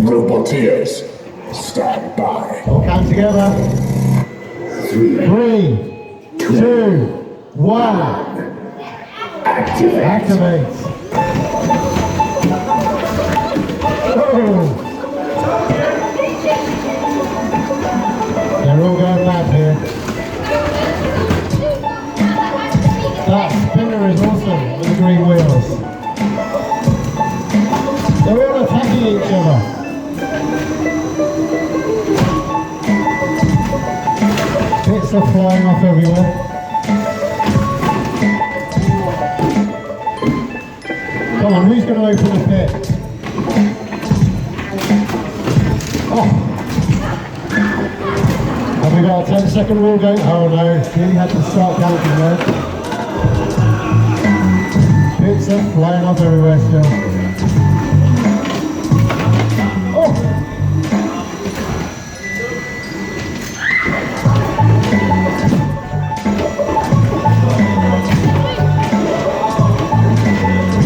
Roboteers, stand by. All come together. 3, 2, 1. Activate. Oh. They're all going mad here. That spinner is awesome with the green wheels. They're all attacking each other. Bits are flying off everywhere. Come on, who's going to open the pit? Oh. Have we got a 10-second rule going? Oh no, really had to start counting there. Bits are flying off everywhere still. Oh!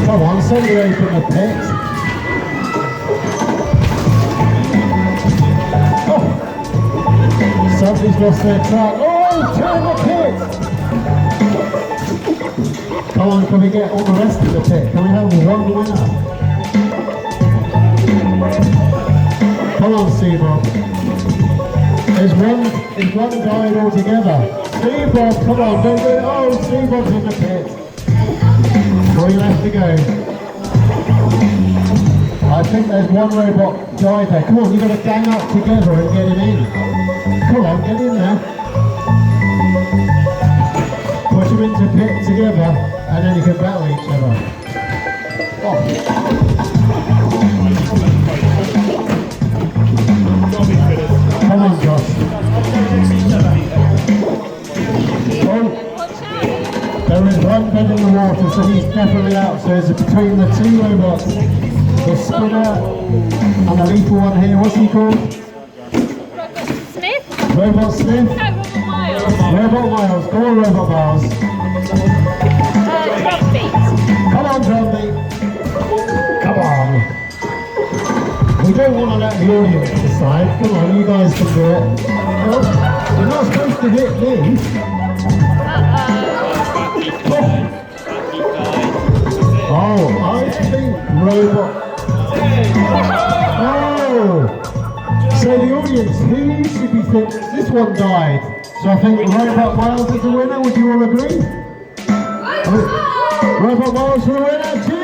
Come on, somebody open the pit. Oh! Somebody's lost their track. Oh, turn the pit! Come on, can we get all the rest of the pit? Can we have one winner? Come on, SuBob. There's one guide altogether. SuBob, come on, don't do it. Oh, SuBob's in the pit. 3 left to go. I think there's one robot guy there. Come on, you've got to gang up together and get him in. Come on, get in there. Put him into pit together, and then you can battle each other. Oh. Come on, Josh. Oh. There is one bed in the water, so he's definitely out. So it's between the 2 robots. The spinner and the lethal one here. What's he called? Smith? Robot Smith? No, Robot Miles. Robot Miles. Go on, Robot Miles. Drumbeat. Come on, Drumbeat. Come on. We don't want to let the audience decide. Come on, you guys can do it. Oh, you're not supposed to hit me. Oh, I think Robot... Oh! So the audience, who should be thinking? This one died. So I think Robot Miles is the winner. Would you all agree? Robot Miles for the winner. Cheers!